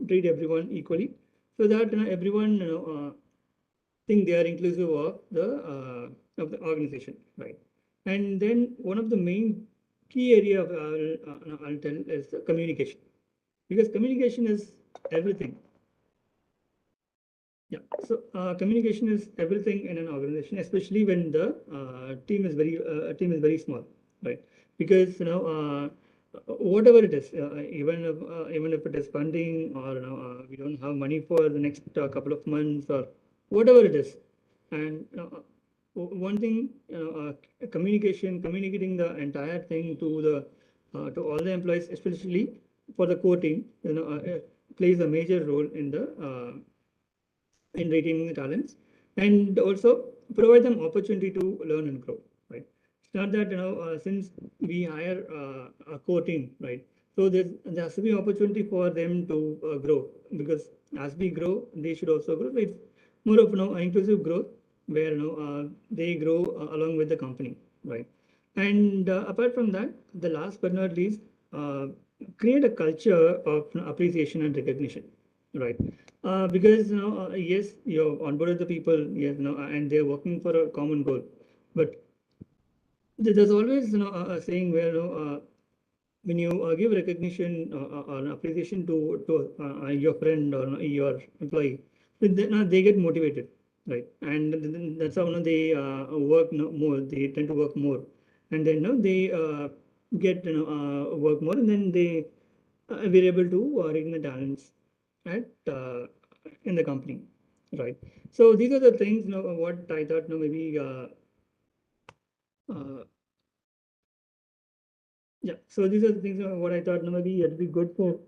treat everyone equally, so that everyone think they are inclusive of the organization, right? And then one of the main key area of I'll tell is the communication, because communication is everything. Yeah, so communication is everything in an organization, especially when the team is very small, right? Because whatever it is, even if it is funding, or we don't have money for the next couple of months, or whatever it is, and one thing, communicating the entire thing to all the employees, especially for the core team, plays a major role in retaining the talents, and also provide them opportunity to learn and grow, right? It's not that since we hire a core team, right? So there has to be opportunity for them to grow, because as we grow, they should also grow. So it's more of inclusive growth, where they grow along with the company, right? And apart from that, the last but not least, create a culture of appreciation and recognition, right? Because yes, you onboarded the people, yes, and they're working for a common goal, but there's always a saying where when you give recognition or appreciation to your friend or your employee, then they get motivated, right? And then that's how they work more. They tend to work more, and then they get work more, and then they were able to retain the talents at in the company, right? So these are the things, what I thought, maybe yeah. So these are the things, what I thought, maybe it'd be good for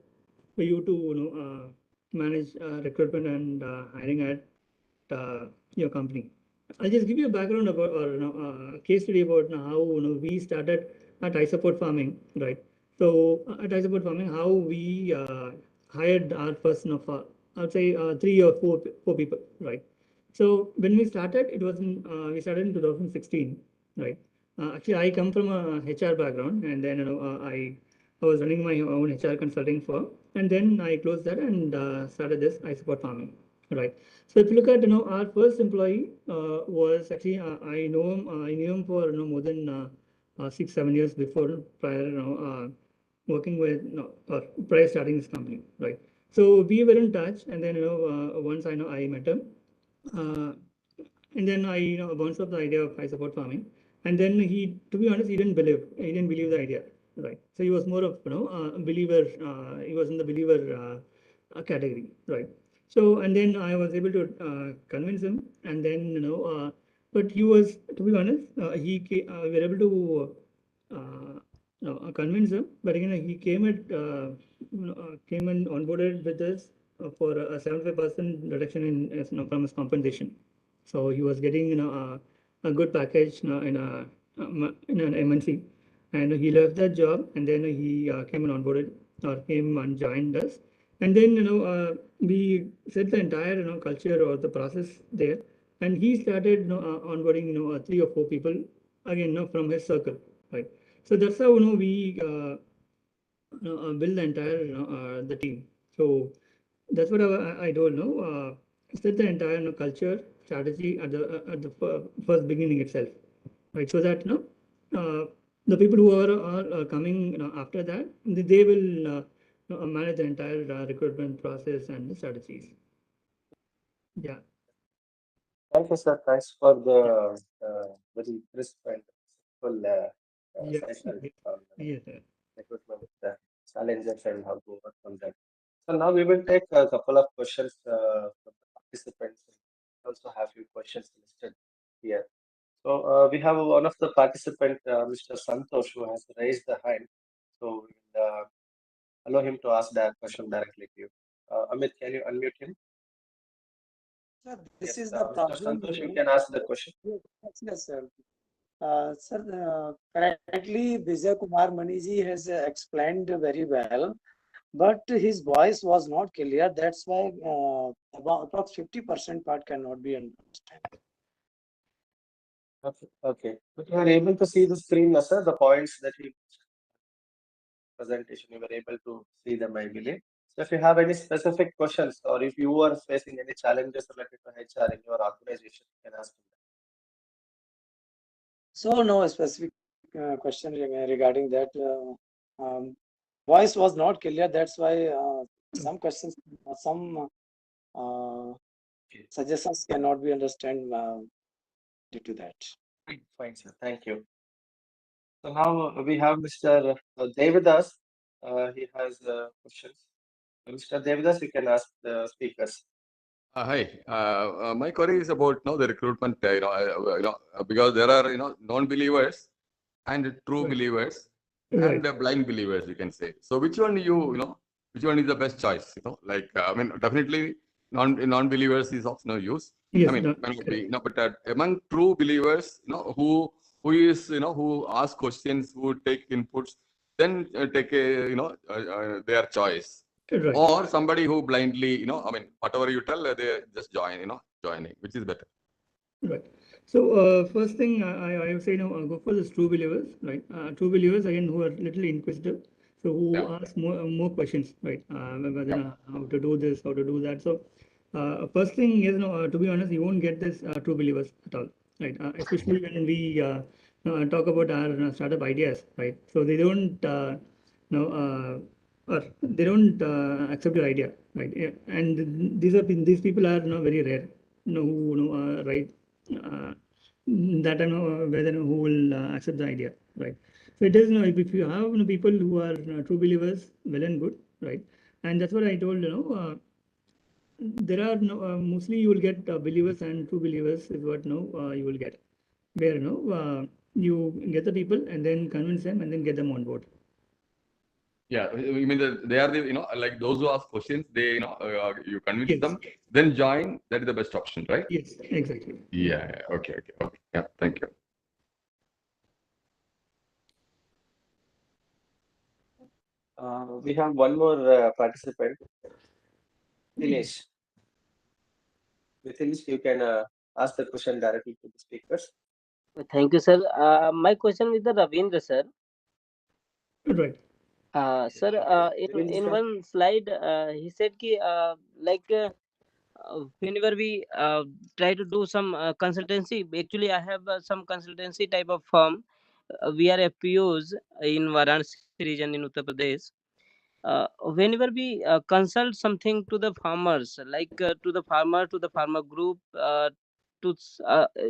you to manage recruitment and hiring at your company. I'll just give you a background about, or case study about how we started at iSupport Farming, right? So at iSupport Farming, how we hired our first, I would say 3 or 4 people, right? So when we started, it was we started in 2016, right? Actually, I come from a HR background, and then I was running my own HR consulting firm, and then I closed that and started this iSupport Farming, right? So if you look at our first employee was actually I knew him for more than 6-7 years before, prior working with or prior starting this company, right? So we were in touch, and then once I met him, uh, and then I bounced up the idea of high support farming, and then to be honest, he didn't believe the idea, right? So he was more of believer. He was in the believer category, right? So and then I was able to convince him, and then but he was, to be honest, we were able to convince him, but again he came and onboarded with us for a 75% reduction in from his compensation. So he was getting a good package in an MNC, and he left that job, and then he came and onboarded or came and joined us, and then we set the entire culture or the process there, and he started onboarding 3 or 4 people again from his circle, right? So that's how we build the entire the team. So that's what I don't know. Set the entire culture strategy at the first beginning itself, right? So that the people who are coming after that, they will manage the entire recruitment process and the strategies. Yeah. Thank you, sir. Thanks for the very crisp and full Yeah. session on Yes, sir. recruitment challenges and how to overcome that. So now we will take a couple of questions from the participants. We also have few questions listed here. So we have one of the participant, Mr. Santosh, who has raised the hand. So we will allow him to ask that question directly to you. Amit, can you unmute him? Sir, this Yes, is the Mr. problem. Santosh, you can ask the question. Yes, sir. Sir, correctly, Vijay Kumar Maniji has explained very well, but his voice was not clear. That's why about approx 50% part cannot be understood. Okay. But you are able to see the screen, sir, the points that he presentation, you were able to see them, I believe. So if you have any specific questions or if you are facing any challenges related to HR in your organization, you can ask them. So no specific question regarding that. Voice was not clear. That's why some questions, some suggestions cannot be understood due to that. Fine, sir. Thank you. So now we have Mr. Devadas. He has questions. Mr. Devadas, you can ask the speakers. Hi, my query is about the recruitment. Because there are non-believers and true Right. believers Right. and blind believers, you can say. So which one which one is the best choice? Like I mean, definitely non-believers is of no use. Yes. I mean, cannot be, but among true believers, who is who ask questions, who take inputs, then take a their choice. Right. Or somebody who blindly, I mean, whatever you tell, they just joining, which is better. Right. So first thing I would say, go for the true believers, right? True believers again who are little inquisitive, so who ask more questions, right? Whether how to do this, how to do that. So first thing is, to be honest, you won't get this true believers at all, right? Especially when we talk about our startup ideas, right? So they don't, or they don't accept your idea, right? Yeah. And these people are very rare, who right that I know whether who will accept the idea, right? So it is, if you have people who are true believers, well and good, right? And that's what I told, there are mostly you will get believers and true believers is what you will get, where you get the people and then convince them and then get them on board. Yeah, you mean that they are the, like those who ask questions, they, you convince Yes. them, then join. That is the best option, right? Yes, exactly. Yeah. Okay. Yeah. Thank you. We have one more participant, Dinesh. Dinesh, you can ask the question directly to the speakers. Thank you, sir. My question with the Ravindra, sir. Right. Sir, in one slide, he said ki, whenever we try to do some consultancy, actually I have some consultancy type of firm. We are FPOs in Varanasi region in Uttar Pradesh. Whenever we consult something to the farmers, to the farmer group,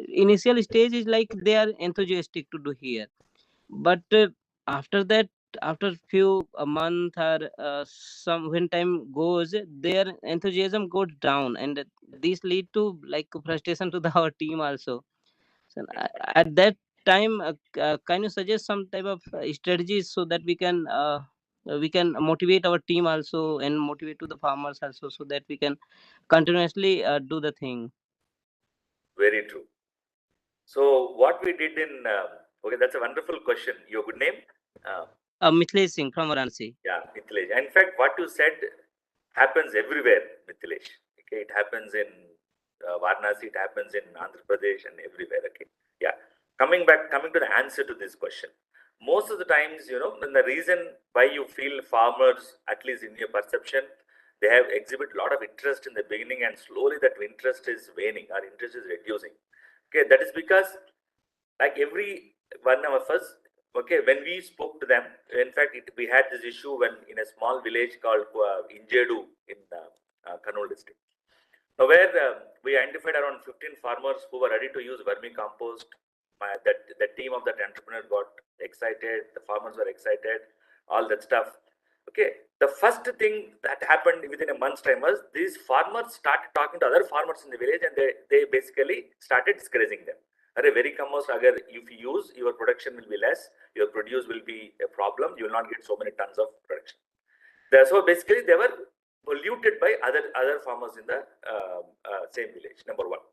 initial stage is like they are enthusiastic to do here, but after that, after few a month or some when time goes, their enthusiasm goes down, and this lead to like frustration to the our team also. So at that time, can you suggest some type of strategies so that we can motivate our team also and motivate to the farmers also, so that we can continuously do the thing? Very true. So what we did in, okay, that's a wonderful question. Your good name? Mithilesh Singh from Varanasi. Yeah, Mithilesh. In fact, what you said happens everywhere, Mithilesh. Okay, it happens in Varanasi, it happens in Andhra Pradesh and everywhere. Okay, yeah. Coming to the answer to this question. Most of the times, and the reason why you feel farmers, at least in your perception, they have exhibit a lot of interest in the beginning, and slowly that interest is waning or interest is reducing. Okay, that is because like every one of us, okay, when we spoke to them, in fact, we had this issue when in a small village called Injedu in Kannur district. Now, where we identified around 15 farmers who were ready to use vermicompost. The team of that entrepreneur got excited, the farmers were excited, all that stuff. Okay, the first thing that happened within a month's time was these farmers started talking to other farmers in the village, and they basically started discouraging them. Arey, very compost, agar if you use, your production will be less, your produce will be a problem, you will not get so many tons of production. So basically, they were polluted by other farmers in the same village. Number one.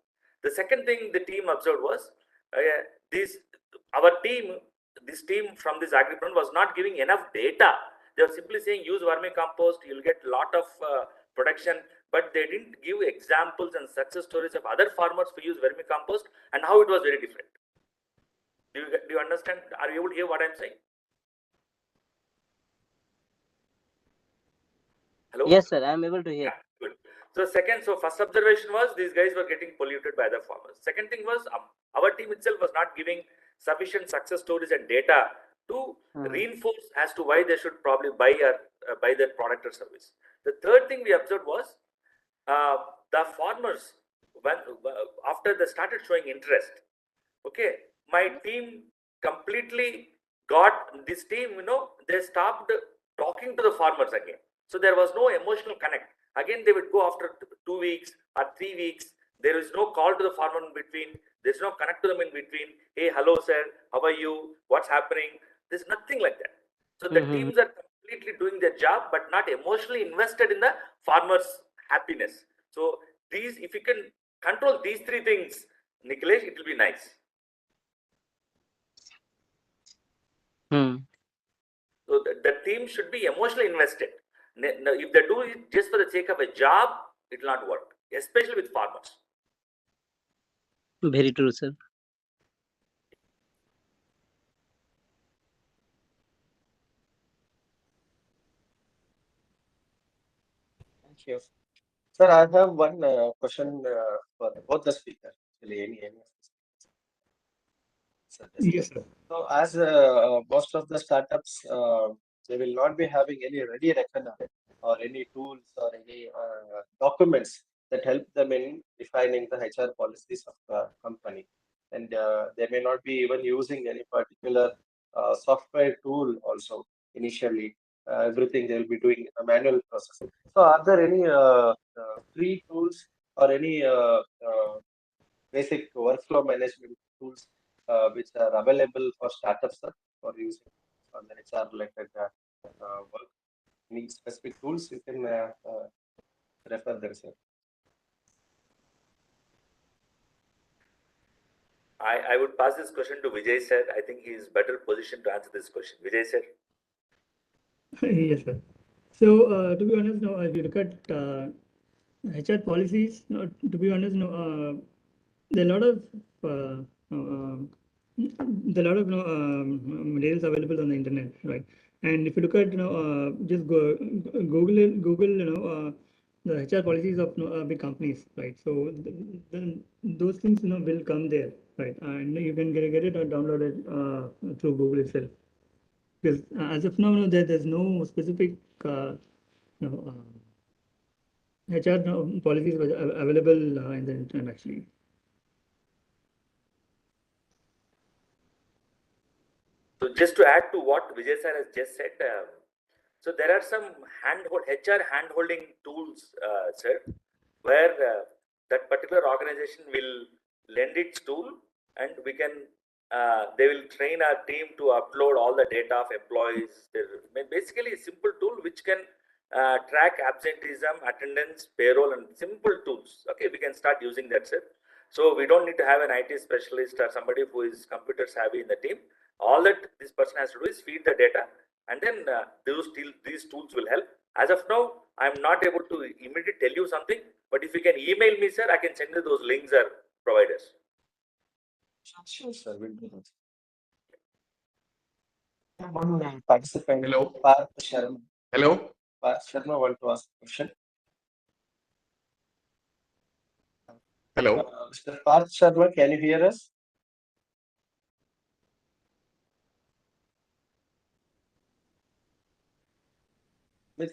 The second thing the team observed was this team from this agripreneur was not giving enough data. They were simply saying use vermicompost, you'll get a lot of production, but they didn't give examples and success stories of other farmers who use vermicompost and how it was very different. Do you understand? Are you able to hear what I'm saying? Hello? Yes, sir, I'm able to hear. Yeah, good. So first observation was these guys were getting polluted by other farmers. Second thing was our team itself was not giving sufficient success stories and data to reinforce as to why they should probably buy their product or service. The third thing we observed was the farmers, when after they started showing interest, okay, my team completely got this team, they stopped talking to the farmers again. So there was no emotional connect. Again, they would go after 2 weeks or 3 weeks. There is no call to the farmer in between. There's no connect to them in between. Hey, hello, sir. How are you? What's happening? There's nothing like that. So the teams are completely doing their job, but not emotionally invested in the farmer's happiness. So if you can control these three things, Nikhilesh, it will be nice. So the team should be emotionally invested. Now, if they do it just for the sake of a job, it will not work, especially with farmers. Very true, sir. Thank you. Sir, I have one question for both the speakers. Actually, any of the speakers. Yes, sir. So, as most of the startups, they will not be having any ready reckoner or any tools or any documents that help them in defining the HR policies of the company. and they may not be even using any particular software tool also initially. Everything they'll be doing a manual process. So are there any free tools or any basic workflow management tools which are available for startups, sir, for using on the HR related work? Any specific tools you can refer them, sir? I would pass this question to Vijay sir. I think he is better positioned to answer this question. Vijay sir. Yes, sir. So, to be honest, no, if you look at HR policies, no, to be honest, no, there are a lot of there are a lot of materials available on the internet, right? And if you look at just Google the HR policies of big companies, right? So then those things will come there, right? And you can get it or download it through Google itself. Because as of now, there's no specific HR policies available in the internet actually. So just to add to what Vijay sir has just said, so there are some HR hand-holding tools, sir, where that particular organization will lend its tool, and we can they will train our team to upload all the data of employees. Basically, a simple tool which can track absenteeism, attendance, payroll, and simple tools. Okay, we can start using that, sir. So we don't need to have an IT specialist or somebody who is computer savvy in the team. All that this person has to do is feed the data, and then these tools will help. As of now, I'm not able to immediately tell you something, but if you can email me, sir, I can send you those links or providers. Sure, sir. We'll do that. One participant. Hello. Parth Sharma. Hello. Parth Sharma want to ask a question. Hello. Mr. Parth Sharma, can you hear us?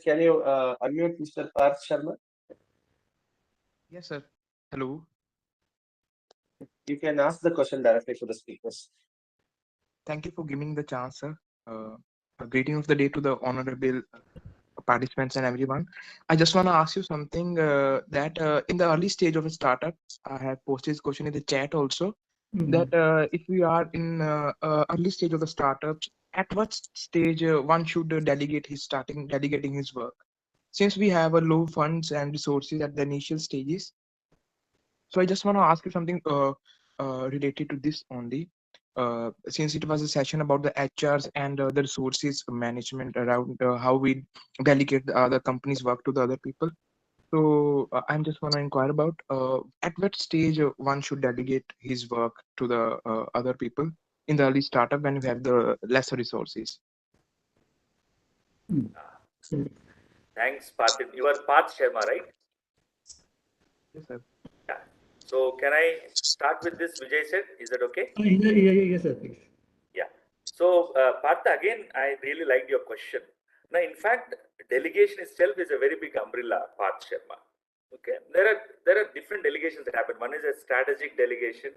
Can you unmute Mr. Parth Sharma? Yes, sir. Hello. You can ask the question directly to the speakers. Thank you for giving the chance, sir. A greeting of the day to the honorable participants and everyone. I just want to ask you something that in the early stage of a startup, I have posted this question in the chat also, that if we are in early stage of the startups, at what stage one should delegating his work? Since we have a low funds and resources at the initial stages. So I just want to ask you something related to this only. Since it was a session about the HRs and the resources management around how we delegate the other companies' work to the other people. So I'm just want to inquire about at what stage one should delegate his work to the other people in the early startup when you have the lesser resources. Thanks, Parth. You are Parth Sharma, right? Yes, sir. Yeah. So can I start with this, Vijay sir? Is that okay? Yes, sir, please. Yeah. So Parth, again, I really liked your question. Now, in fact, delegation itself is a very big umbrella, Parth Sharma. Okay. There are different delegations that happen. One is a strategic delegation.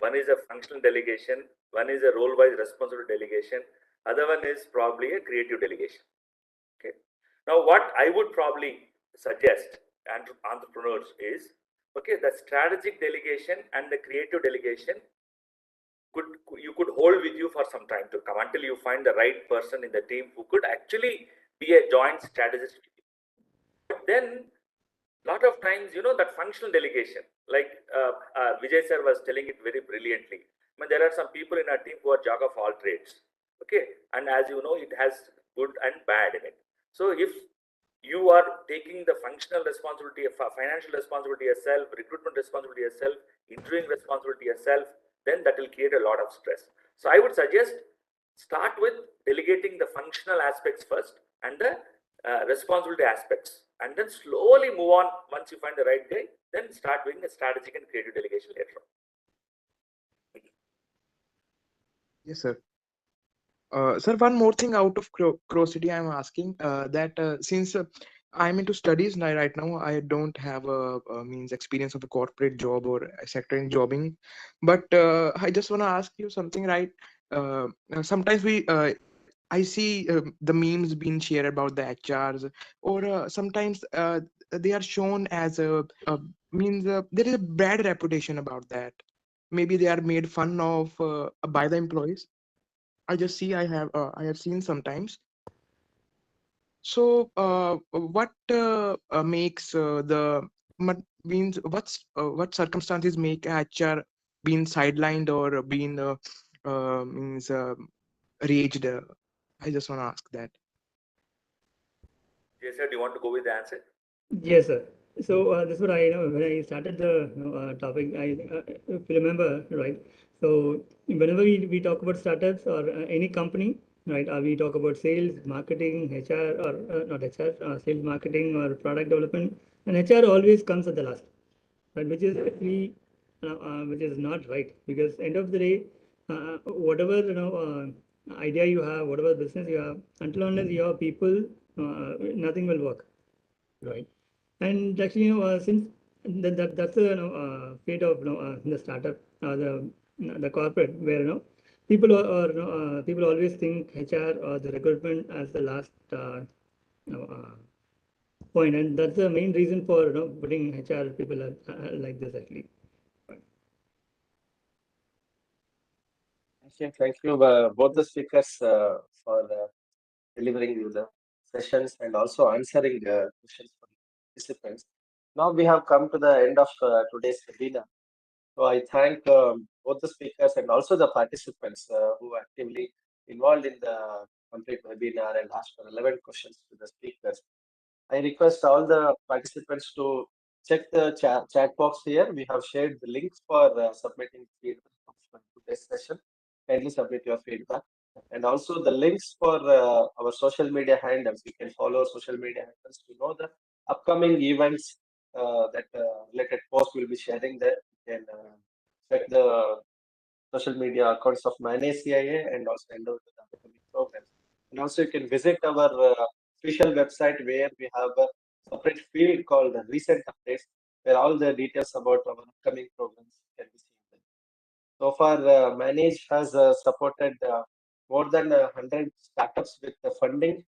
One is a functional delegation. One is a role-wise responsibility delegation. Other one is probably a creative delegation. Okay. Now, what I would probably suggest entrepreneurs is, okay, the strategic delegation and the creative delegation you could hold with you for some time to come until you find the right person in the team who could actually be a joint strategist with you. But then, lot of times, that functional delegation, like Vijay sir was telling it very brilliantly. I mean, there are some people in our team who are jack of all trades. Okay, and as you know, it has good and bad in it. So if you are taking the functional responsibility of financial responsibility yourself, recruitment responsibility yourself, interviewing responsibility yourself, then that will create a lot of stress. So I would suggest start with delegating the functional aspects first and the responsibility aspects, and then slowly move on. Once you find the right guy, then start doing the strategic and creative delegation later on. Yes, sir. Sir, one more thing out of curiosity, I'm asking that since I'm into studies now. Right now, I don't have a means experience of a corporate job or a sector in jobbing, but I just want to ask you something, right? Sometimes I see the memes being shared about the HRs, or sometimes they are shown as means there is a bad reputation about that. Maybe they are made fun of by the employees. I have seen sometimes. So, what makes what circumstances make HR being sidelined or being means raged? I just want to ask that. Yes, sir, do you want to go with the answer? Yes, sir. So this is what I know when I started the topic. If you remember, right? So whenever we talk about startups or any company, right? We talk about sales, marketing, HR, or not HR, sales, marketing, or product development, and HR always comes at the last, right? Which is actually which is not right, because end of the day, whatever idea you have, whatever business you have, until unless you have people, nothing will work, right? And actually, since that's the fate of the startup, the corporate, where people people always think HR or the recruitment as the last you know, uh, point, and that's the main reason for putting HR people like this actually. Thank you, both the speakers for delivering you the sessions and also answering questions from participants. Now we have come to the end of today's webinar. So I thank both the speakers and also the participants who are actively involved in the complete webinar and asked relevant questions to the speakers. I request all the participants to check the chat box here. We have shared the links for submitting feedback of today's session. Kindly submit your feedback. And also the links for our social media handles. You can follow social media handles to know the upcoming events that related posts will be sharing there. You can check the social media accounts of Manage CIA and also enroll to the upcoming programs. And also you can visit our official website where we have a separate field called recent updates, where all the details about our upcoming programs can be seen there. So far, Manage has supported more than 100 startups with the funding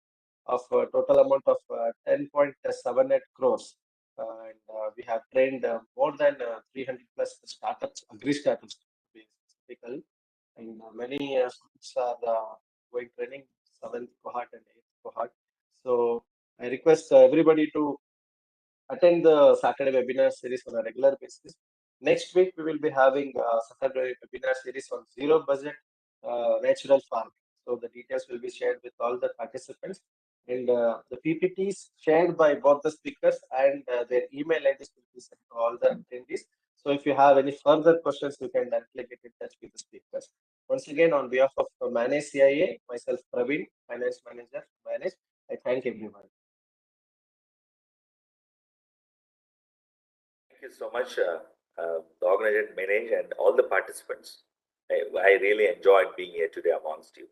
of a total amount of 10.78 crores. And we have trained more than 300 plus startups, agri startups to be specific. And many students are going training, 7th cohort and 8th cohort. So I request everybody to attend the Saturday webinar series on a regular basis. Next week, we will be having a Saturday webinar series on zero budget natural farming. So the details will be shared with all the participants, and the PPTs shared by both the speakers and their email IDs will be sent to all the attendees. So if you have any further questions, you can directly get in touch with the speakers. Once again, on behalf of Manage CIA, myself Praveen, Finance Manager, Manage, I thank everyone. Thank you so much, the organization, Manage, and all the participants. I really enjoyed being here today amongst you.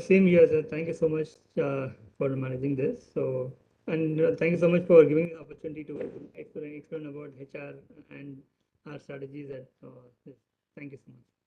Same here, sir. Thank you so much for managing this. So, and thank you so much for giving the opportunity to explain about HR and our strategies at this. Thank you so much.